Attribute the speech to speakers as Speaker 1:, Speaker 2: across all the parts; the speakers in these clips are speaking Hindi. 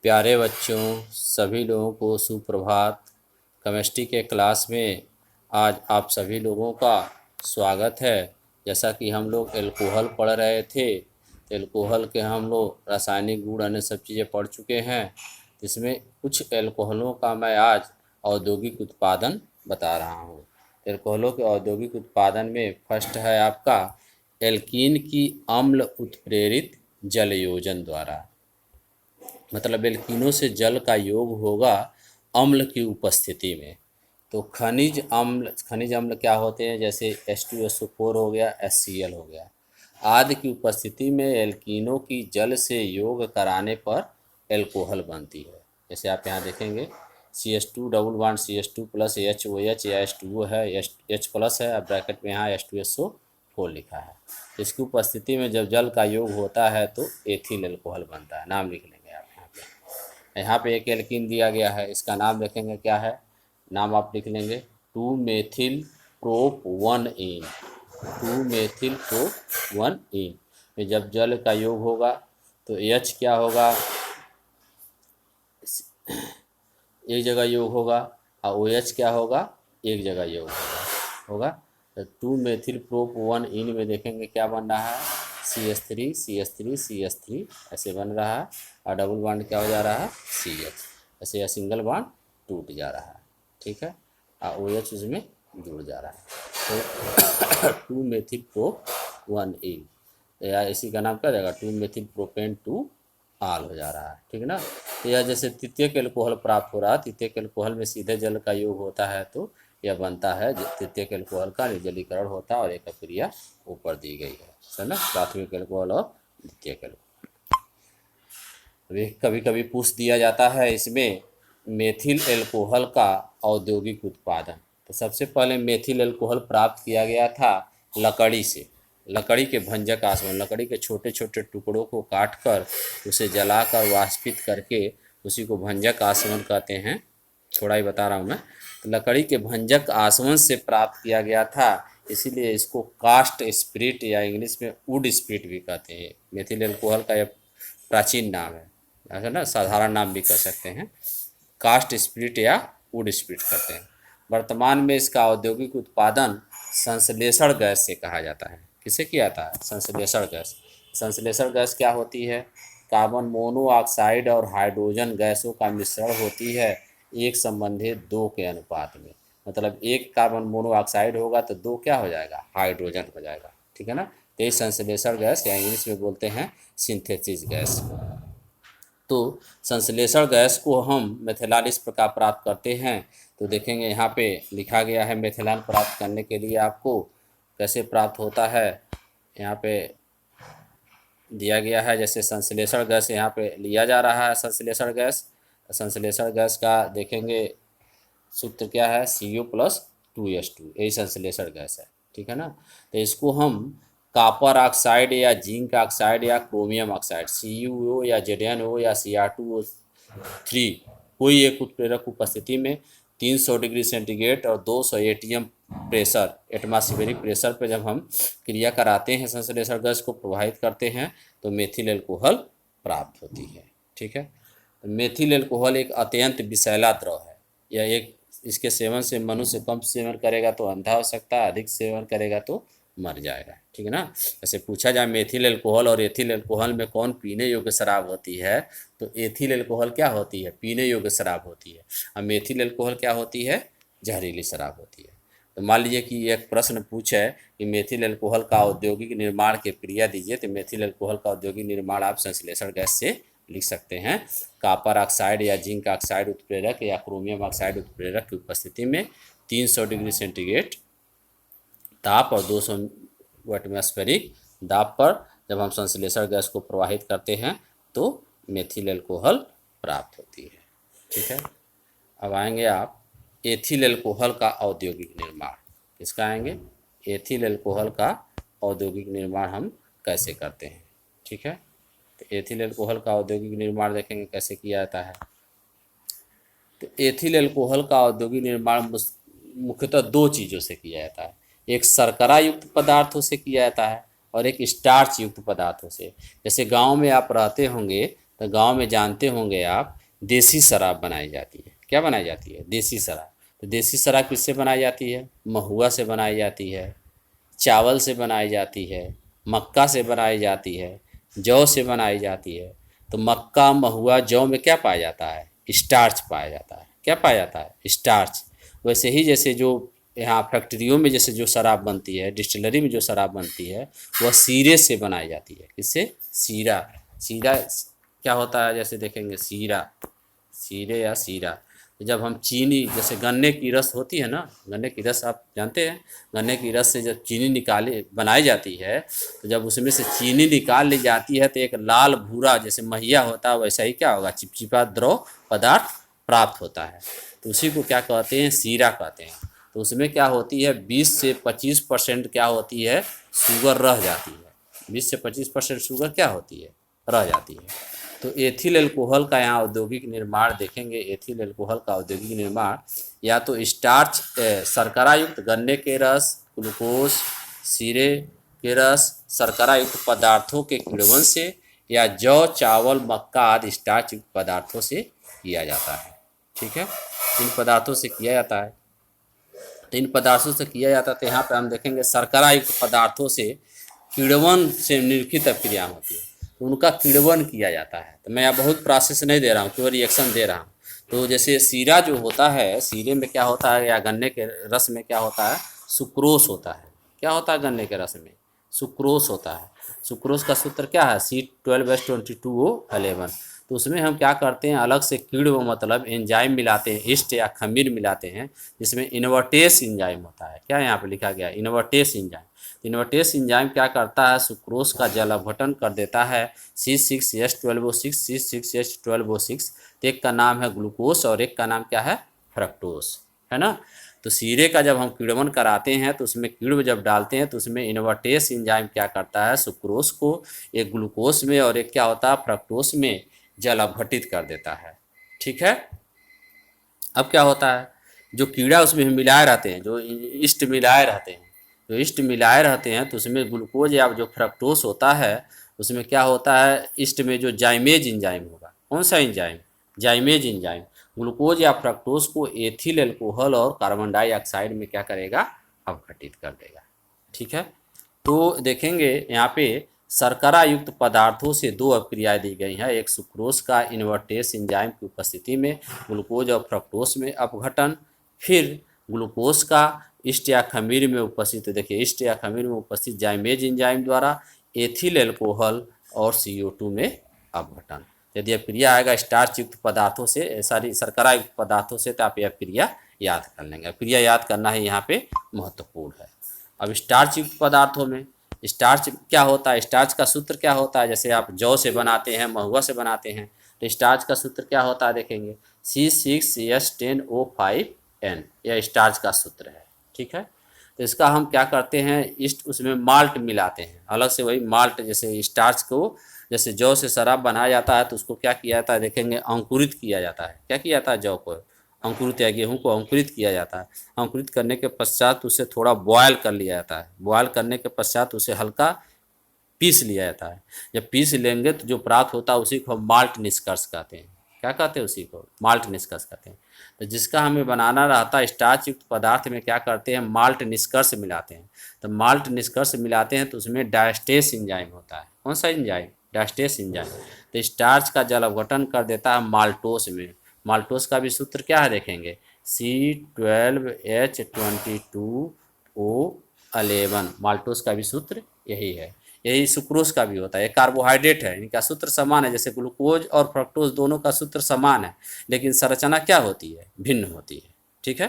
Speaker 1: प्यारे बच्चों, सभी लोगों को सुप्रभात। केमिस्ट्री के क्लास में आज आप सभी लोगों का स्वागत है। जैसा कि हम लोग एल्कोहल पढ़ रहे थे, एल्कोहल के हम लोग रासायनिक गुण अन्य सब चीज़ें पढ़ चुके हैं। इसमें कुछ एल्कोहलों का मैं आज औद्योगिक उत्पादन बता रहा हूँ। एल्कोहलों के औद्योगिक उत्पादन में फर्स्ट है आपका एल्कीन की अम्ल उत्प्रेरित जल योजन द्वारा। मतलब एल्कीनों से जल का योग होगा अम्ल की उपस्थिति में। तो खनिज अम्ल क्या होते हैं? जैसे H2SO4 हो गया, HCl हो गया आदि की उपस्थिति में एल्कीनों की जल से योग कराने पर एल्कोहल बनती है। जैसे आप यहाँ देखेंगे CH2 double bond CH2 plus HOH या H2O है, H प्लस है, अब ब्रैकेट में यहाँ H2SO4 लिखा है। इसकी उपस्थिति में जब जल का योग होता है तो एथिल एल्कोहल बनता है। नाम लिख लेंगे आप यहाँ पे एक एल्कीन दिया गया है, इसका नाम देखेंगे क्या है। नाम आप लिख लेंगे 2-मेथिल प्रोप 1-इन। 2-मेथिल प्रोप 1-इन में जब जल का योग होगा तो H क्या होगा, एक जगह योग होगा, और OH क्या होगा, एक जगह योग होगा। तो 2-मेथिल प्रोप 1-इन में देखेंगे क्या बन रहा है, CH3 CH3 CH3 ऐसे बन रहा है, और डबल बॉन्ड क्या हो जा रहा है, CH। ऐसे यह सिंगल बॉन्ड टूट जा रहा है, ठीक है, और OH उसमें जुड़ जा रहा है। तो 2-मेथिल प्रोप 1-इन या इसी का नाम क्या हो जाएगा, 2-मेथिल प्रोपेन 2 आल हो जा रहा है, ठीक है ना। तो यह जैसे तृतीयक एल्कोहल प्राप्त हो रहा है, तृतीयक एल्कोहल में सीधे जल का योग होता है तो यह बनता है तृतीयक एल्कोहल का निर्जलीकरण होता है, और एक क्रिया ऊपर दी गई है ना, प्राथमिक एल्कोहल और द्वितीयक एल्कोहल। कभी कभी पूछ दिया जाता है इसमें मेथिल एल्कोहल का औद्योगिक उत्पादन। तो सबसे पहले मेथिल एल्कोहल प्राप्त किया गया था लकड़ी से। लकड़ी के भंजक आसवन, लकड़ी के छोटे छोटे टुकड़ों को काटकर उसे जलाकर वाष्पित करके उसी को भंजक आसवन कहते हैं। थोड़ा ही बता रहा हूँ मैं। तो लकड़ी के भंजक आसवन से प्राप्त किया गया था, इसीलिए इसको कास्ट स्पिरिट या इंग्लिश में वुड स्पिरिट भी कहते हैं। मेथिल एल्कोहल का यह प्राचीन नाम है, ऐसा ना, साधारण नाम भी कह सकते हैं। कास्ट स्पिरिट या वुड स्पिरिट कहते हैं। वर्तमान में इसका औद्योगिक उत्पादन संश्लेषण गैस से कहा जाता है। किसे किया जाता है? संश्लेषण गैस। संश्लेषण गैस क्या होती है? कार्बन मोनोऑक्साइड और हाइड्रोजन गैसों का मिश्रण होती है एक संबंधित 2 के अनुपात में। मतलब एक कार्बन मोनोऑक्साइड होगा तो 2 क्या हो जाएगा, हाइड्रोजन हो जाएगा, ठीक है ना। तो ये संश्लेषण गैस या इंग्लिश में बोलते हैं सिंथेसिस गैस। तो संश्लेषण गैस को हम मेथिलाल इस प्रकार प्राप्त करते हैं। तो देखेंगे यहाँ पे लिखा गया है मेथिलाल प्राप्त करने के लिए आपको कैसे प्राप्त होता है, यहाँ पे दिया गया है। जैसे संश्लेषण गैस यहाँ पे लिया जा रहा है, संश्लेषण गैस। संश्लेषण गैस का देखेंगे सूत्र क्या है, CO+2H2, यही संश्लेषण गैस है, ठीक है ना। तो इसको हम कॉपर ऑक्साइड या जिंक ऑक्साइड या क्रोमियम ऑक्साइड CuO या ZnO या Cr2O3 कोई एक उत्प्रेरक उपस्थिति में 300 डिग्री सेंटीग्रेड और 200 ATM प्रेशर, एटमॉस्फेरिक प्रेशर पे जब हम क्रिया कराते हैं, संश्लेषण गैस को प्रवाहित करते हैं तो मेथिल एल्कोहल प्राप्त होती है, ठीक है। तो मेथिल एल्कोहल एक अत्यंत विषैला द्रव है। यह एक इसके सेवन से मनुष्य कम सेवन करेगा तो अंधा हो सकता है, अधिक सेवन करेगा तो मर जाएगा, ठीक है ना। ऐसे पूछा जाए मेथिल एल्कोहल और एथिल एल्कोहल में कौन पीने योग्य शराब होती है, तो एथिल एल्कोहल क्या होती है, पीने योग्य शराब होती है, और मेथिल एल्कोहल क्या होती है, जहरीली शराब होती है। तो मान लीजिए कि एक प्रश्न पूछे कि मेथिल एल्कोहल का औद्योगिक निर्माण की क्रिया दीजिए, तो मेथिल एल्कोहल का औद्योगिक निर्माण आप संश्लेषण गैस से लिख सकते हैं। कॉपर ऑक्साइड या जिंक ऑक्साइड उत्प्रेरक या क्रोमियम ऑक्साइड उत्प्रेरक की उपस्थिति में 300 डिग्री सेंटीग्रेड ताप और 200 एटमॉस्फेरिक दाब पर जब हम संश्लेषण गैस को प्रवाहित करते हैं तो मेथिल एल्कोहल प्राप्त होती है, ठीक है। अब आएंगे आप एथिल एल्कोहल का औद्योगिक निर्माण। किसका आएंगे? एथिल एल्कोहल का औद्योगिक निर्माण हम कैसे करते हैं, ठीक है। तो एथिल एल्कोहल का औद्योगिक निर्माण देखेंगे कैसे किया जाता है। तो एथिल एल्कोहल का औद्योगिक निर्माण मुख्यतः 2 चीज़ों से किया जाता है। एक शर्करा युक्त पदार्थों से किया जाता है और एक स्टार्च युक्त पदार्थों से। जैसे गांव में आप रहते होंगे तो गांव में जानते होंगे आप, देसी शराब बनाई जाती है। क्या बनाई जाती है? देसी शराब। तो देसी शराब किससे बनाई जाती है? महुआ से बनाई जाती है, चावल से बनाई जाती है, मक्का से बनाई जाती है, जौ से बनाई जाती है। तो मक्का, महुआ, जौ में क्या पाया जाता है? स्टार्च पाया जाता है। क्या पाया जाता है? स्टार्च। वैसे ही जैसे जो यहाँ फैक्ट्रियों में जैसे जो शराब बनती है, डिस्टिलरी में जो शराब बनती है, वह सीरे से बनाई जाती है। किससे? सीरा। सीरा क्या होता है? जैसे देखेंगे सीरा, सीरे या सीरा। तो जब हम चीनी, जैसे गन्ने की रस होती है ना, गन्ने की रस आप जानते हैं, गन्ने की रस से जब चीनी निकाली बनाई जाती है, तो जब उसमें से चीनी निकाल ली जाती है तो एक लाल भूरा जैसे महिया होता है, वैसा ही क्या होगा? चिपचिपा द्रव पदार्थ प्राप्त होता है। तो उसी को क्या कहते हैं? सीरा कहते हैं। तो उसमें क्या होती है? 20 से 25% क्या होती है? शुगर रह जाती है। 20 से 25% शुगर क्या होती है? रह जाती है। तो एथिल अल्कोहल का यहाँ औद्योगिक निर्माण देखेंगे। एथिल अल्कोहल का औद्योगिक निर्माण या तो स्टार्च, शर्करा युक्त गन्ने के रस, ग्लूकोज, सीरे के रस, शर्करा युक्त पदार्थों के किण्वन से, या जौ, चावल, मक्का आदि स्टार्च युक्त पदार्थों से किया जाता है। ठीक है, इन पदार्थों से किया जाता है। तो इन पदार्थों से किया जाता है। तो यहाँ पे हम देखेंगे शर्करा युक्त पदार्थों से किण्वन से निम्नलिखित अभिक्रिया होती है, तो उनका किण्वन किया जाता है। तो मैं यहाँ बहुत प्रोसेस नहीं दे रहा हूँ, केवल रिएक्शन दे रहा हूँ। तो जैसे सीरा जो होता है, सीरे में क्या होता है, या गन्ने के रस में क्या होता है? सुक्रोस होता है। क्या होता है गन्ने के रस में? सुक्रोस होता है। सुक्रोस का सूत्र क्या है? C12H22O11। तो उसमें हम क्या करते हैं? अलग से किण्व मतलब एंजाइम मिलाते हैं, ईस्ट या खमीर मिलाते हैं, जिसमें इन्वर्टेस एंजाइम होता है। क्या यहाँ पे लिखा गया? Invertase enzyme. इन्वर्टेस एंजाइम क्या करता है? सुक्रोस का जल अपघटन कर देता है C6H12O6, C6H12O6। तो एक का नाम है ग्लूकोस और एक का नाम क्या है? फ्रक्टोस, है ना। तो सीरे का जब हम किण्वन कराते हैं तो उसमें किण्व जब डालते हैं तो उसमें इन्वर्टेस एंजाइम क्या करता है? सुक्रोस को एक ग्लूकोस में और एक क्या होता है? फ्रक्टोस में जल अपघटित कर देता है। ठीक है। अब क्या होता है? जो कीड़ा उसमें मिलाए रहते हैं, जो ईस्ट मिलाए रहते हैं, जो ईस्ट मिलाए रहते हैं, तो उसमें ग्लूकोज या जो फ्रक्टोस होता है, उसमें क्या होता है? ईस्ट में जो जाइमेज एंजाइम होगा। कौन सा एंजाइम? जाइमेज एंजाइम। ग्लूकोज या फ्रक्टोस को एथिल अल्कोहल और कार्बन डाइऑक्साइड में क्या करेगा? अपघटित कर देगा। ठीक है। तो देखेंगे यहाँ पे शर्करा युक्त पदार्थों से दो अभिक्रियाएं दी गई हैं। एक सुक्रोज का इन्वर्टेस एंजाइम की उपस्थिति में ग्लूकोज और फ्रक्टोस में अपघटन, फिर ग्लूकोज का ईस्ट या खमीर में उपस्थित, देखिए ईस्ट या खमीर में उपस्थित जाइमेज एंजाइम द्वारा एथिल अल्कोहल और CO2 में अपघटन। यदि अभिक्रिया आएगा स्टार्च युक्त पदार्थों से, सारी शर्करा युक्त पदार्थों से, तो आप यह अभिक्रिया याद कर लेंगे। अभिक्रिया याद करना है यहाँ पे महत्वपूर्ण है। अब स्टार्च युक्त पदार्थों में स्टार्च क्या होता है? स्टार्च का सूत्र क्या होता है? जैसे आप जौ से बनाते हैं, महुआ से बनाते हैं, तो स्टार्च का सूत्र क्या होता है? देखेंगे C6H10O5N, यह स्टार्च का सूत्र है। ठीक है। तो इसका हम क्या करते हैं? ईस्ट उसमें माल्ट मिलाते हैं, अलग से वही माल्ट, जैसे स्टार्च को, जैसे जौ से शराब बनाया जाता है तो उसको क्या किया जाता है? देखेंगे अंकुरित किया जाता है। क्या किया जाता है? जौ को अंकुरित या गेहूं को अंकुरित किया जाता है। अंकुरित करने के पश्चात उसे थोड़ा बॉयल कर लिया जाता है। बॉयल करने के पश्चात उसे हल्का पीस लिया जाता है। जब पीस लेंगे तो जो प्राप्त होता है उसी को हम माल्ट निष्कर्ष कहते हैं। क्या कहते हैं? उसी को माल्ट निष्कर्ष कहते हैं। तो जिसका हमें बनाना रहता है स्टार्च युक्त पदार्थ में क्या करते हैं? माल्ट निष्कर्ष मिलाते हैं। तो माल्ट निष्कर्ष मिलाते हैं तो उसमें डायस्टेस एंजाइम होता है। कौन सा एंजाइम? Diastase enzyme. तो स्टार्च का जल अपघटन कर देता है माल्टोस में। माल्टोस का भी सूत्र क्या है? देखेंगे C12H22O11। माल्टोस का भी सूत्र यही है। यही सुक्रोज का भी होता है। ये कार्बोहाइड्रेट है, इनका सूत्र समान है। जैसे ग्लूकोज और फ्रक्टोज दोनों का सूत्र समान है, लेकिन संरचना क्या होती है? भिन्न होती है। ठीक है।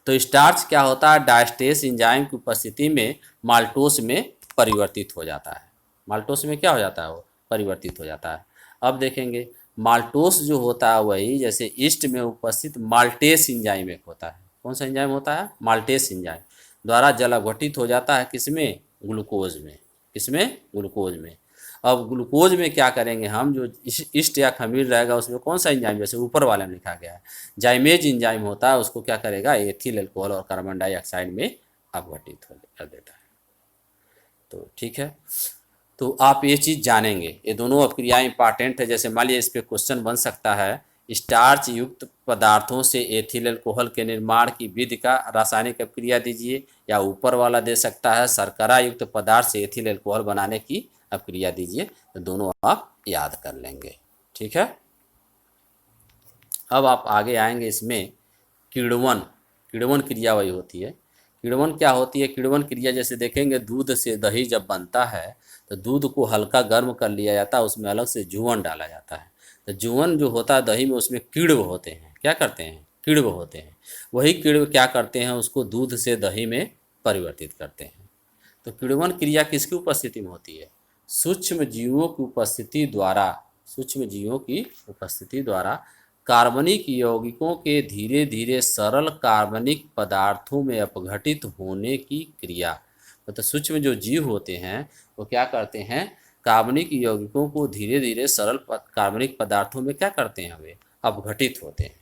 Speaker 1: तो स्टार्च क्या होता है? डायस्टेस एंजाइम की उपस्थिति में माल्टोस में परिवर्तित हो जाता है। माल्टोस में क्या हो जाता है? वो परिवर्तित हो जाता है। अब देखेंगे माल्टोस जो होता है वही जैसे ईस्ट में उपस्थित माल्टेस एंजाइम एक होता है। कौन सा एंजाइम होता है? माल्टेस एंजाइम द्वारा जल अपघटित हो जाता है। किसमें? ग्लूकोज में। किसमें? ग्लूकोज में। अब ग्लूकोज में क्या करेंगे हम? जो ईस्ट या खमीर रहेगा उसमें कौन सा एंजाइम, जैसे ऊपर वाले में लिखा गया है जाइमेज एंजाइम होता है, उसको क्या करेगा? एथिल अल्कोहल और कार्बन डाइऑक्साइड में अपघटित कर देता है। तो ठीक है। तो आप ये चीज़ जानेंगे, ये दोनों क्रियाएं इंपॉर्टेंट है। जैसे मान लीजिए इस पे क्वेश्चन बन सकता है, स्टार्च युक्त पदार्थों से एथिल अल्कोहल के निर्माण की विधि का रासायनिक अभिक्रिया दीजिए, या ऊपर वाला दे सकता है शर्करा युक्त पदार्थ से एथिल अल्कोहल बनाने की अभिक्रिया दीजिए। तो दोनों आप याद कर लेंगे, ठीक है। अब आप आगे आएंगे इसमें किण्वन। किण्वन क्रिया वही होती है। किण्वन क्या होती है? किण्वन क्रिया जैसे देखेंगे, दूध से दही जब बनता है तो दूध को हल्का गर्म कर लिया जाता है, उसमें अलग से जूअन डाला जाता है। तो जूअन जो होता है दही में, उसमें किण्व होते हैं। क्या करते हैं? किण्व होते हैं। वही किण्व क्या करते हैं? उसको दूध से दही में परिवर्तित करते हैं। तो किण्वन क्रिया किसकी उपस्थिति में होती है? सूक्ष्म जीवों की उपस्थिति द्वारा, सूक्ष्म जीवों की उपस्थिति द्वारा कार्बनिक यौगिकों के धीरे धीरे सरल कार्बनिक पदार्थों में अपघटित होने की क्रिया। मतलब सूक्ष्म जो जीव होते हैं वो क्या करते हैं? कार्बनिक यौगिकों को धीरे धीरे सरल कार्बनिक पदार्थों में क्या करते हैं? वे अपघटित होते हैं।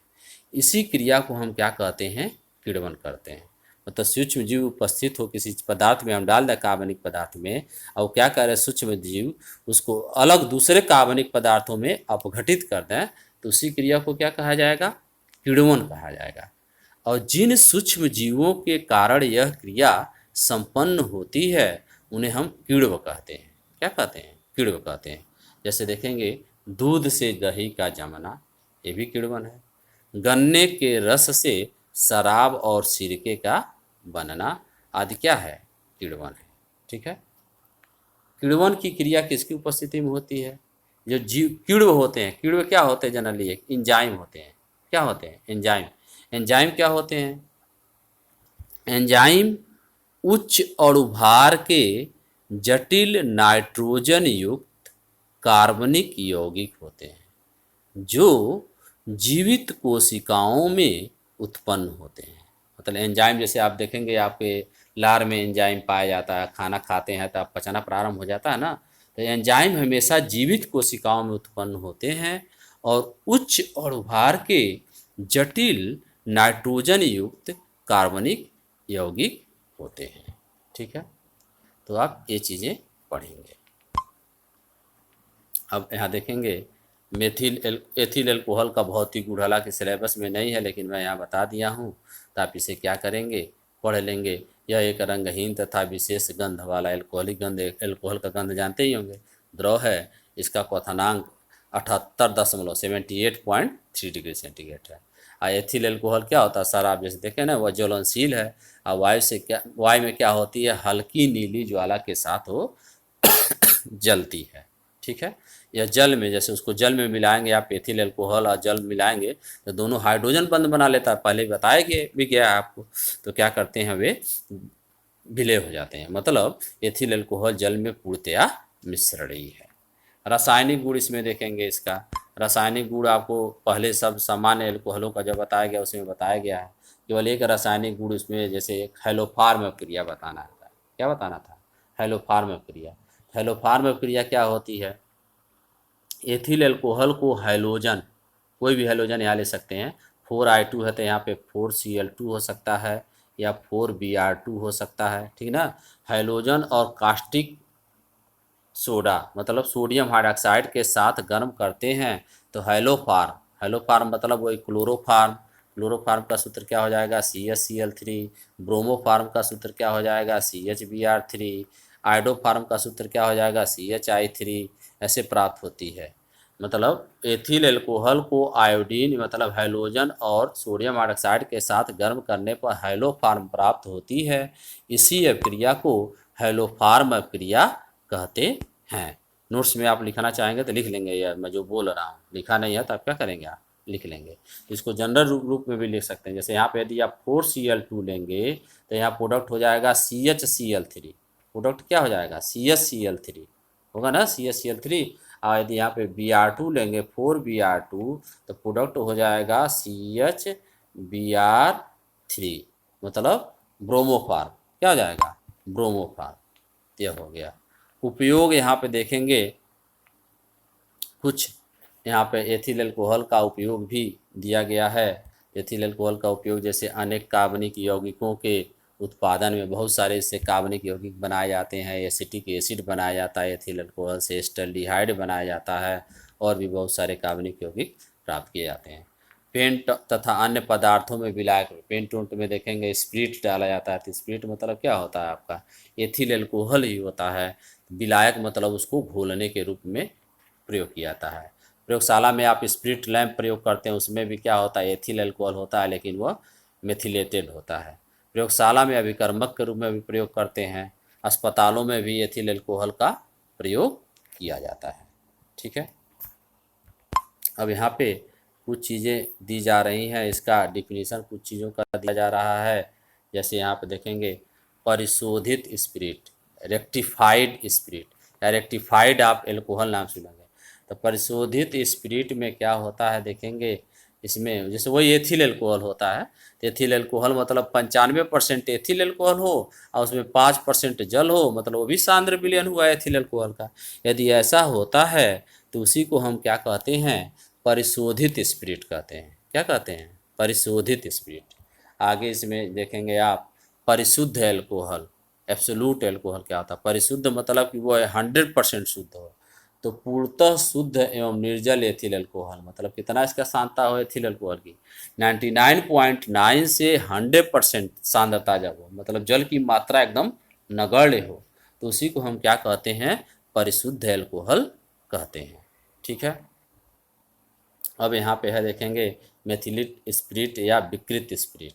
Speaker 1: इसी क्रिया को हम क्या कहते हैं? किण्वन करते हैं। मतलब सूक्ष्म जीव उपस्थित हो किसी पदार्थ में, हम डाल दें कार्बनिक पदार्थ में, और क्या कर रहे हैं सूक्ष्म जीव, उसको अलग दूसरे कार्बनिक पदार्थों में अपघटित कर दें, तो उसी क्रिया को क्या कहा जाएगा? किण्वन कहा जाएगा। और जिन सूक्ष्म जीवों के कारण यह क्रिया संपन्न होती है उन्हें हम किण्व कहते हैं। क्या कहते हैं? किण्व कहते हैं। जैसे देखेंगे, दूध से दही का जमना, ये भी किण्वन है। गन्ने के रस से शराब और सिरके का बनना आदि क्या है? किण्वन है, ठीक है। किण्वन की क्रिया किसकी उपस्थिति में होती है? जो जीव किण्व होते हैं। किण्व क्या होते हैं? जनरली एक एंजाइम होते हैं। क्या होते हैं? एंजाइम। एंजाइम क्या होते हैं? एंजाइम उच्च अणुभार के जटिल नाइट्रोजन युक्त कार्बनिक यौगिक होते हैं जो जीवित कोशिकाओं में उत्पन्न होते हैं। मतलब एंजाइम जैसे आप देखेंगे, आपके लार में एंजाइम पाया जाता है, खाना खाते हैं तो आप पचना प्रारंभ हो जाता है ना। तो एंजाइम हमेशा जीवित कोशिकाओं में उत्पन्न होते हैं और उच्च अणुभार के जटिल नाइट्रोजन युक्त कार्बनिक यौगिक होते हैं, ठीक है। तो आप ये चीज़ें पढ़ेंगे। अब यहाँ देखेंगे एथिल अल्कोहल का भौतिक गुण, हालांकि सिलेबस में नहीं है लेकिन मैं यहाँ बता दिया हूँ। तो आप इसे क्या करेंगे? पढ़ लेंगे। यह एक रंगहीन तथा विशेष गंध वाला एल्कोहलिक गंध, एल्कोहल का गंध जानते ही होंगे, द्रव है। इसका क्वथनांक 78.78.3 डिग्री सेंटीग्रेड है। और एथिल अल्कोहल क्या होता है? शराब जैसे देखें ना, वह ज्वलनशील है और वायु में क्या होती है? हल्की नीली ज्वाला के साथ वो जलती है, ठीक है। या जल में, जैसे उसको जल में मिलाएंगे आप, एथिल अल्कोहल और जल मिलाएंगे तो दोनों हाइड्रोजन बंध बना लेता है। पहले बताया भी गया है आपको। तो क्या करते हैं? वे विलय हो जाते हैं। मतलब एथिल अल्कोहल जल में पूर्णतया मिश्रणीय है। रासायनिक गुण इसमें देखेंगे। इसका रासायनिक गुण आपको पहले सब सामान्य एल्कोहलों का जब बताया गया उसमें बताया गया है। केवल एक रासायनिक गुण इसमें, जैसे एक हेलोफार्म क्रिया बताना था। क्या बताना था? हेलोफार्म क्रिया। हेलोफार्म क्रिया क्या होती है? एथिल अल्कोहल को हैलोजन, कोई भी हैलोजन यहाँ ले सकते हैं। 4I2 है तो यहाँ पे 4Cl2 हो सकता है, या 4Br2 हो सकता है, ठीक ना। हैलोजन और कास्टिक सोडा मतलब सोडियम हाइड्रोक्साइड के साथ गर्म करते हैं तो हैलोफार्म, हैलोफार्म मतलब वही क्लोरोफार्म। क्लोरोफार्म का सूत्र क्या हो जाएगा? CHCl3। ब्रोमोफार्म का सूत्र क्या हो जाएगा? CHBr3। आइडोफार्म का सूत्र क्या हो जाएगा? CHI3। ऐसे प्राप्त होती है। मतलब एथिल अल्कोहल को आयोडीन मतलब हैलोजन और सोडियम हाइड्रोक्साइड के साथ गर्म करने पर हैलोफार्म प्राप्त होती है। इसी अभिक्रिया को हैलोफार्म अभिक्रिया कहते हैं। नोट्स में आप लिखना चाहेंगे तो लिख लेंगे, यार मैं जो बोल रहा हूँ। लिखा नहीं है तो आप क्या करेंगे? आप लिख लेंगे। इसको जनरल रूप में भी लिख सकते हैं। जैसे यहाँ पे यदि आप 4Cl2 लेंगे तो यहाँ प्रोडक्ट हो जाएगा CHCl3। प्रोडक्ट क्या हो जाएगा? CHCl3 होगा ना, CHCl3। और यदि यहाँ पे Br2 लेंगे 4Br2 तो प्रोडक्ट हो जाएगा CHBr3 मतलब ब्रोमोफार्म। क्या हो जाएगा? ब्रोमोफार्म। यह हो गया। उपयोग यहाँ पे देखेंगे कुछ, यहाँ पे एथिल अल्कोहल का उपयोग भी दिया गया है। एथिल अल्कोहल का उपयोग जैसे अनेक कार्बनिक यौगिकों के उत्पादन में बहुत सारे इससे कार्बनिक यौगिक बनाए जाते हैं, एसिटिक एसिड बनाया जाता है, एथिल अल्कोहल से एस्टल्डिहाइड बनाया जाता है और भी बहुत सारे कार्बनिक यौगिक प्राप्त किए जाते हैं। पेंट तथा अन्य पदार्थों में विलायक, पेंट उंट में देखेंगे स्प्रिट डाला जाता है। तो स्प्रिट मतलब क्या होता है आपका, एथिल अल्कोहल ही होता है। विलायक मतलब उसको घोलने के रूप में प्रयोग किया जाता है। प्रयोगशाला में आप स्प्रिट लैंप प्रयोग करते हैं, उसमें भी क्या होता है, एथिल अल्कोहल होता है, लेकिन वह मेथिलेटेड होता है। प्रयोगशाला में अभिकर्मक के रूप में भी प्रयोग करते हैं। अस्पतालों में भी एथिल अल्कोहल का प्रयोग किया जाता है। ठीक है, अब यहाँ पे कुछ चीज़ें दी जा रही हैं, इसका डिफिनीशन कुछ चीज़ों का दिया जा रहा है। जैसे यहाँ पे देखेंगे परिशोधित स्पिरिट, रेक्टिफाइड स्पिरिट या रेक्टिफाइड आप एल्कोहल नाम सुनेंगे। तो परिशोधित स्पिरिट में क्या होता है देखेंगे, इसमें जैसे वही एथिल अल्कोहल होता है। तो एथिल अल्कोहल मतलब 95% एथिल अल्कोहल हो और उसमें 5% जल हो, मतलब वो भी सांद्र विलयन हुआ एथिल अल्कोहल का। यदि ऐसा होता है तो उसी को हम क्या कहते हैं, परिशोधित स्पिरिट कहते हैं। क्या कहते हैं, परिशोधित स्पिरिट। आगे इसमें देखेंगे आप परिशुद्ध एल्कोहल, एब्सोल्यूट एल्कोहल क्या होता है। परिशुद्ध मतलब कि वो 100% शुद्ध हो। तो पूर्णतः शुद्ध एवं निर्जल एथिल अल्कोहल मतलब कितना इसका सांद्रता हो एथिल अल्कोहल की, 99.9 से 100% सांद्रता जब हो, मतलब जल की मात्रा एकदम नगण्य हो, तो उसी को हम क्या कहते हैं, परिशुद्ध एल्कोहल कहते हैं। ठीक है, अब यहाँ पे है देखेंगे मेथिलिट स्पिरिट या विकृत स्पिरिट।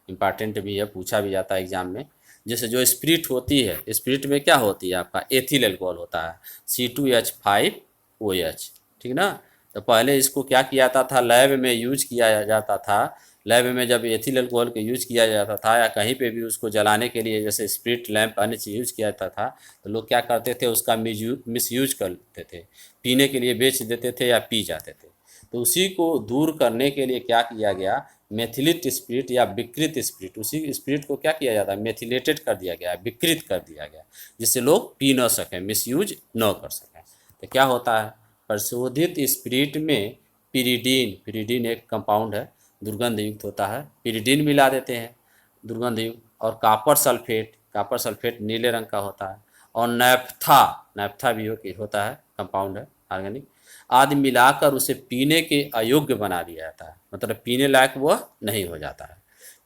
Speaker 1: इम्पॉर्टेंट भी है, पूछा भी जाता है एग्जाम में। जैसे जो स्पिरिट होती है, स्पिरिट में क्या होती है आपका, एथिल अल्कोहल होता है, C2H5OH। ठीक ना। तो पहले इसको क्या किया जाता था, लैब में यूज किया जाता था। लैब में जब एथिल अल्कोहल को यूज किया जाता था या कहीं पे भी उसको जलाने के लिए जैसे स्पिरिट लैंप अन्य चीज यूज किया जाता था, तो लोग क्या करते थे, उसका मिसयूज कर लेते थे, पीने के लिए बेच देते थे या पी जाते थे। तो उसी को दूर करने के लिए क्या किया गया, मेथिलिट स्पिरिट या विकृत स्पिरिट, उसी स्पिरिट को क्या किया जाता है, मेथिलेटेड कर दिया गया, विकृत कर दिया गया, जिससे लोग पी न सकें, मिसयूज न कर सकें। तो क्या होता है, परिशोधित स्पिरिट में पिरीडीन, पिरीडीन एक कंपाउंड है, दुर्गंध युक्त होता है, पिरीडीन मिला देते हैं दुर्गंध युक्त, और कापर सल्फेट, कापर सल्फेट नीले रंग का होता है, और नैप्था, नैप्था भी होता है, कंपाउंड है ऑर्गेनिक, आदि मिलाकर उसे पीने के अयोग्य बना दिया जाता है। मतलब पीने लायक वह नहीं हो जाता है,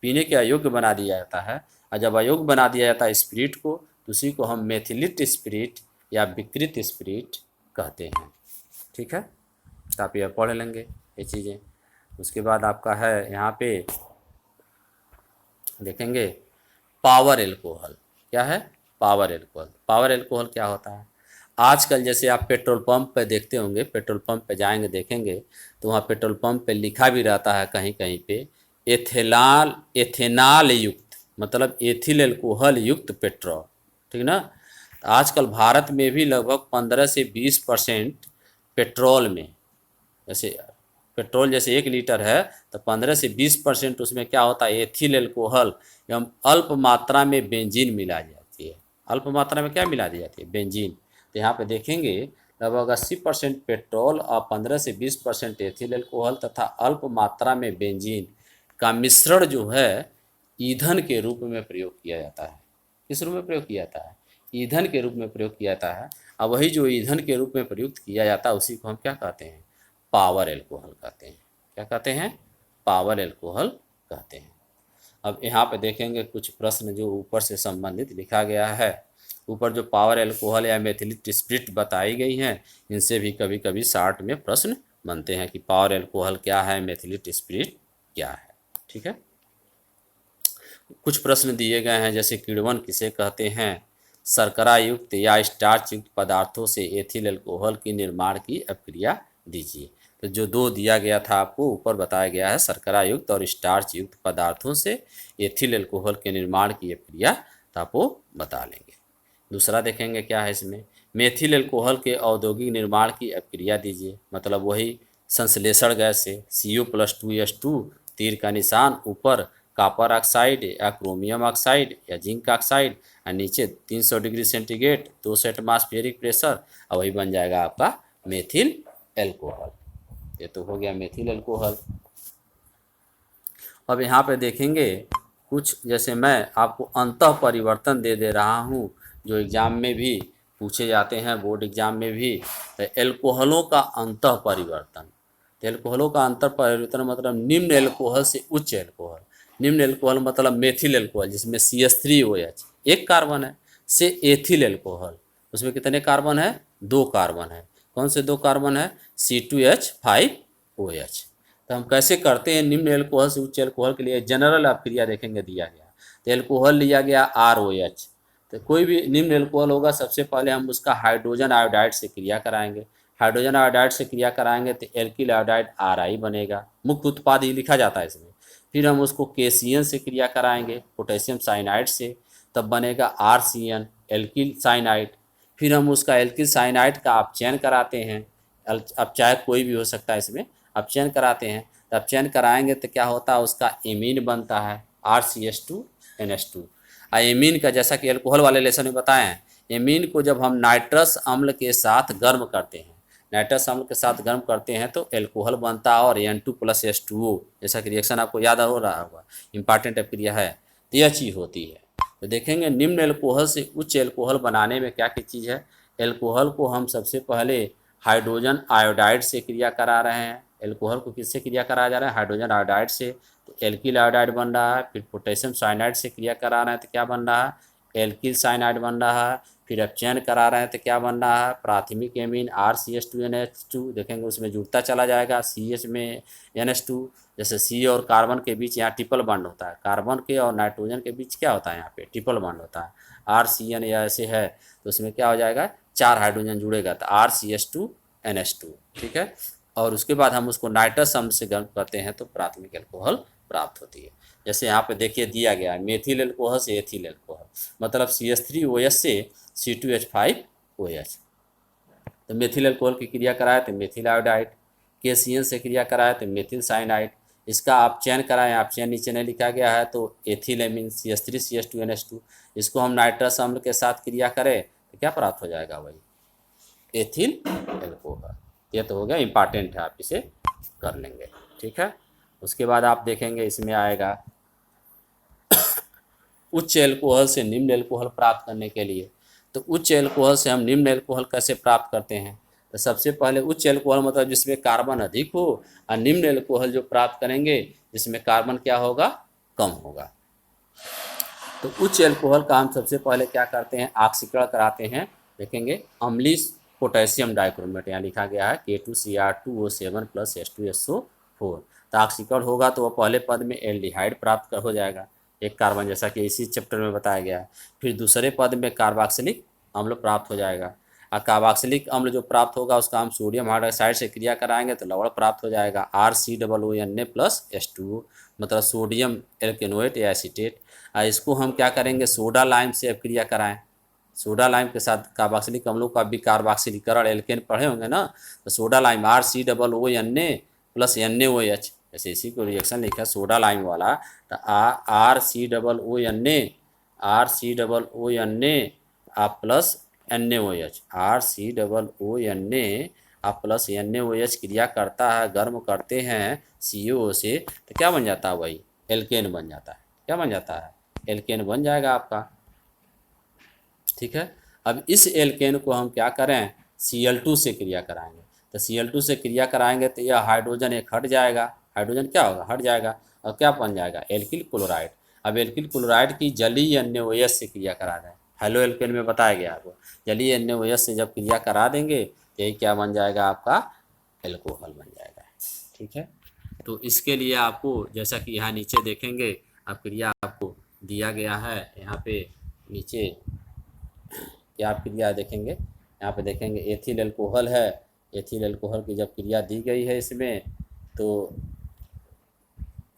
Speaker 1: पीने के अयोग्य बना दिया जाता है। और जब अयोग्य बना दिया जाता है स्पिरिट को, तो उसी को हम मेथिलिट स्पिरिट या विकृत स्पिरिट कहते हैं। ठीक है, तो आप यह पढ़ लेंगे ये चीज़ें। उसके बाद आपका है यहाँ पे देखेंगे पावर एल्कोहल। क्या है, पावर एल्कोहल। पावर एल्कोहल क्या होता है, आजकल जैसे आप पेट्रोल पंप पे देखते होंगे, पेट्रोल पंप पे जाएंगे देखेंगे तो वहाँ पेट्रोल पंप पे लिखा भी रहता है कहीं कहीं पे, एथेनॉल युक्त, मतलब एथिल अल्कोहल युक्त पेट्रोल। ठीक ना। तो आजकल भारत में भी लगभग 15 से 20% पेट्रोल में, जैसे पेट्रोल जैसे 1 लीटर है तो 15 से 20% उसमें क्या होता है, एथिल अल्कोहल एवं अल्प मात्रा में बेंजीन मिला जाती है। अल्प मात्रा में क्या मिला दी जाती है, बेंजीन। तो यहाँ पे देखेंगे लगभग 80% पेट्रोल और 15 से 20% एथिल अल्कोहल तथा अल्प मात्रा में बेंजीन का मिश्रण जो है ईंधन के रूप में प्रयोग किया जाता है। किस रूप में प्रयोग किया जाता है, ईंधन के रूप में प्रयोग किया जाता है। और वही जो ईंधन के रूप में प्रयुक्त किया जाता है उसी को हम क्या कहते हैं, पावर एल्कोहल कहते हैं। क्या कहते हैं, पावर एल्कोहल कहते हैं। अब यहाँ पे देखेंगे कुछ प्रश्न जो ऊपर से संबंधित लिखा गया है। ऊपर जो पावर एल्कोहल या मेथिलिक स्पिरिट बताई गई हैं, इनसे भी कभी कभी शार्ट में प्रश्न बनते हैं कि पावर एल्कोहल क्या है, मेथिलिक स्पिरिट क्या है। ठीक है, कुछ प्रश्न दिए गए हैं, जैसे किण्वन किसे कहते हैं, शर्करा युक्त या स्टार्च युक्त पदार्थों से एथिल अल्कोहल की निर्माण की प्रक्रिया दीजिए। तो जो दो दिया गया था आपको ऊपर बताया गया है, शर्करा युक्त और स्टार्च युक्त पदार्थों से एथिल अल्कोहल के निर्माण की प्रक्रिया, तो आप वो बता लेंगे। दूसरा देखेंगे क्या है इसमें, मेथिल अल्कोहल के औद्योगिक निर्माण की प्रक्रिया दीजिए। मतलब वही संश्लेषण गैस से Cu+2S2, तीर का निशान ऊपर कॉपर ऑक्साइड या क्रोमियम ऑक्साइड या जिंक ऑक्साइड, और नीचे 300 डिग्री सेंटीग्रेड 200 एटमॉस्फेरिक प्रेशर, और वही बन जाएगा आपका मेथिल एल्कोहल। ये तो हो गया मेथिल एल्कोहल। अब यहाँ पे देखेंगे कुछ जैसे मैं आपको अंतः परिवर्तन दे रहा हूँ जो एग्ज़ाम में भी पूछे जाते हैं, बोर्ड एग्ज़ाम में भी। तो एल्कोहलों का अंतः परिवर्तन, तो एल्कोहलों का अंतर परिवर्तन मतलब निम्न एल्कोहल से उच्च एल्कोहल। निम्न एल्कोहल मतलब मेथिल एल्कोहल जिसमें CH3OH एक कार्बन है, से एथिल एल्कोहल उसमें कितने कार्बन है, 2 कार्बन है। कौन से 2 कार्बन है, C2H5OH। तो हम कैसे करते हैं निम्न एल्कोहल से उच्च एल्कोहल के लिए, जनरल आप क्रिया देखेंगे दिया गया। तो एल्कोहल लिया गया ROH, तो कोई भी निम्न एल्कोहल होगा सबसे पहले हम उसका हाइड्रोजन आयोडाइड से क्रिया कराएंगे। हाइड्रोजन आयोडाइड से क्रिया कराएंगे तो एल्किल आयोडाइड RI बनेगा, मुख्य उत्पाद ही लिखा जाता है इसमें। फिर हम उसको KCN से क्रिया कराएंगे पोटेशियम साइनाइड से, तब बनेगा RCN एल्किल साइनाइड। फिर हम उसका एल्किल साइनाइड का अपचयन कराते हैं, अब चाहे कोई भी हो सकता है इसमें, अपचयन कराते हैं। तो अपचयन कराएंगे तो क्या होता है, उसका एमीन बनता है RCH2NH2। एमीन का जैसा कि एल्कोहल वाले लेसन में बताए हैं, एमीन को जब हम नाइट्रस अम्ल के साथ गर्म करते हैं, नाइट्रस अम्ल के साथ गर्म करते हैं तो एल्कोहल बनता है और N2+H2O जैसा कि रिएक्शन आपको याद हो रहा होगा, इंपॉर्टेंट क्रिया है, तो यह चीज़ होती है। तो देखेंगे निम्न एल्कोहल से उच्च एल्कोहल बनाने में क्या क्या चीज़ है। एल्कोहल को हम सबसे पहले हाइड्रोजन आयोडाइड से क्रिया करा रहे हैं। एल्कोहल को किससे क्रिया कराया जा रहा है, हाइड्रोजन आयोडाइड से, तो एल्किल आयोडाइड बन रहा है। फिर पोटेशियम साइनाइड से क्रिया करा रहे हैं तो क्या बन रहा है, एल्किल साइनाइड बन रहा है। फिर अपचयन करा रहे हैं तो क्या बन रहा है, प्राथमिक एमीन RCH2NH2, देखेंगे उसमें जुड़ता चला जाएगा CH में NH2। जैसे C और कार्बन के बीच यहाँ ट्रिपल बॉन्ड होता है, कार्बन के और नाइट्रोजन के बीच क्या होता है, यहाँ पे ट्रिपल बॉन्ड होता है RCN या ऐसे है, तो उसमें क्या हो जाएगा, 4 हाइड्रोजन जुड़ेगा तो RCH2NH2, ठीक है। और उसके बाद हम उसको नाइट्रस अम्ल से गर्म करते हैं तो प्राथमिक एल्कोहल प्राप्त होती है। जैसे यहाँ पे देखिए दिया गया है मेथिल एल्कोहल से एथिल एल्कोहल, मतलब CH3OH से C2H5OH। तो मेथिल एल्कोहल की क्रिया कराए तो मेथिल आयोडाइड, KCN से क्रिया कराए तो मेथिल साइनाइड, इसका अपचयन कराएं, अपचयन नीचे नहीं लिखा गया है तो एथिल एमीन CH3CH2NH2, इसको हम नाइट्रस अम्ल के साथ क्रिया करें तो क्या प्राप्त हो जाएगा, वही एथिल एल्कोहल। ये तो हो गया, इंपॉर्टेंट है, आप इसे कर लेंगे, ठीक है। उसके बाद आप देखेंगे इसमें आएगा उच्च एल्कोहल से निम्न एल्कोहल प्राप्त करने के लिए। तो उच्च एल्कोहल से हम निम्न एल्कोहल कैसे प्राप्त करते हैं, तो सबसे पहले उच्च एल्कोहल मतलब जिसमें कार्बन अधिक हो, और निम्न एल्कोहल जो प्राप्त करेंगे जिसमें कार्बन क्या होगा, कम होगा। तो उच्च एल्कोहल का हम सबसे पहले क्या करते हैं, ऑक्सीकरण कराते हैं। देखेंगे अम्लीय पोटेशियम डाइक्रोमेट यहाँ लिखा गया है K2Cr2O7 + H2SO4। तो ऑक्सीकरण होगा तो वह पहले पद में एल्डिहाइड प्राप्त हो जाएगा, एक कार्बन, जैसा कि इसी चैप्टर में बताया गया है। फिर दूसरे पद में कार्बोक्सिलिक अम्ल प्राप्त हो जाएगा, और कार्बोक्सिलिक अम्ल जो प्राप्त होगा उसका हम सोडियम हाइड्रोक्साइड से क्रिया कराएंगे तो लवण प्राप्त हो जाएगा RCOONA+H2O, मतलब सोडियम एल्केनोएट या एसीटेट। इसको हम क्या करेंगे, सोडा लाइम से अब क्रिया कराएं, सोडा लाइम के साथ कार्बोक्सिलिक अम्लों का भी कार्बोक्सिलीकरण, एल्केन पढ़े होंगे ना, तो सोडा लाइम RCOONA+NaOH, जैसे इसी को रिएक्शन लिखा है सोडा लाइम वाला, तो RCOONA+NaOH क्रिया करता है, गर्म करते हैं CO से तो क्या बन जाता है, वही एल्केन बन जाता है। क्या बन जाता है, एल्केन बन जाएगा आपका, ठीक है। अब इस एल्केन को हम क्या करें, Cl2 से क्रिया कराएंगे। तो Cl2 से क्रिया कराएंगे तो यह हाइड्रोजन एक हट जाएगा, हाइड्रोजन क्या होगा, हट जाएगा, और क्या बन जाएगा, एल्किल क्लोराइड। अब एल्किल क्लोराइड की जलीय NaOH से क्रिया करा दें, हेलो एल्केन में बताया गया आपको, जलीय NaOH से जब क्रिया करा देंगे तो यही क्या बन जाएगा, आपका एल्कोहल बन जाएगा, ठीक है। तो इसके लिए आपको जैसा कि यहाँ नीचे देखेंगे, अब क्रिया आपको दिया गया है, यहाँ पे नीचे क्या आप क्रिया देखेंगे, यहाँ पे देखेंगे एथिल एल्कोहल है, एथिल एल्कोहल की जब क्रिया दी गई है इसमें, तो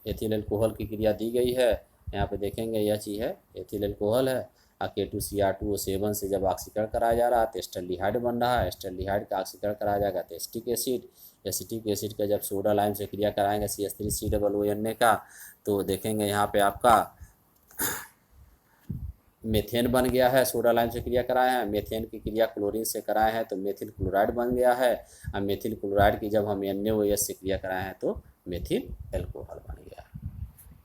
Speaker 1: एथिल एल्कोहल की क्रिया दी गई है, यहाँ पे देखेंगे यह चीज़ है, एथिल एल्कोहल है, और K2Cr2O7 से जब ऑक्सीकरण कराया जा रहा है तो एस्टल्डिहाइड बन रहा है, एस्टल्डिहाइड का ऑक्सीकरण कराया जाएगा तो एसिटिक एसिड, एसिटिक एसिड का जब सोडा लाइम से क्रिया कराएंगे CH3COONA का, तो देखेंगे यहाँ पे आपका मेथेन बन गया है, सोडा लाइम से क्रिया कराए हैं, मेथेन की क्रिया क्लोरीन से कराए हैं तो मेथिल क्लोराइड बन गया है, और मेथिल क्लोराइड की जब हम NaOH से क्रिया कराए हैं तो मेथिल एल्कोहल बन गया।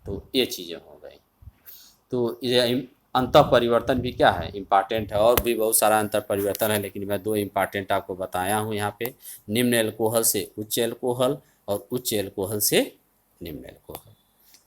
Speaker 1: तो ये चीज़ें हो गई, तो ये अंतः परिवर्तन भी क्या है, इम्पॉर्टेंट है। और भी बहुत सारा अंतर परिवर्तन है, लेकिन मैं दो इम्पॉर्टेंट आपको बताया हूँ यहाँ पे। निम्न एल्कोहल से उच्च एल्कोहल और उच्च एल्कोहल से निम्न एल्कोहल।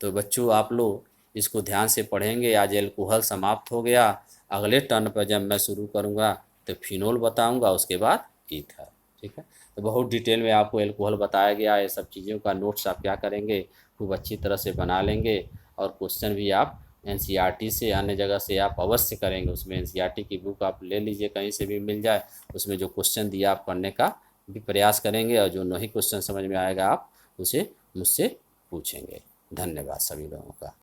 Speaker 1: तो बच्चों आप लोग इसको ध्यान से पढ़ेंगे। आज एल्कोहल समाप्त हो गया। अगले टर्न पर जब मैं शुरू करूँगा तो फिनोल बताऊँगा, उसके बाद ईथर। ठीक है, तो बहुत डिटेल में आपको एल्कोहल बताया गया। ये सब चीज़ों का नोट्स आप क्या करेंगे, खूब अच्छी तरह से बना लेंगे। और क्वेश्चन भी आप एनसीईआरटी से, अन्य जगह से आप अवश्य करेंगे। उसमें एनसीईआरटी की बुक आप ले लीजिए, कहीं से भी मिल जाए। उसमें जो क्वेश्चन दिया आप पढ़ने का भी प्रयास करेंगे, और जो नहीं क्वेश्चन समझ में आएगा आप उसे मुझसे पूछेंगे। धन्यवाद सभी लोगों का।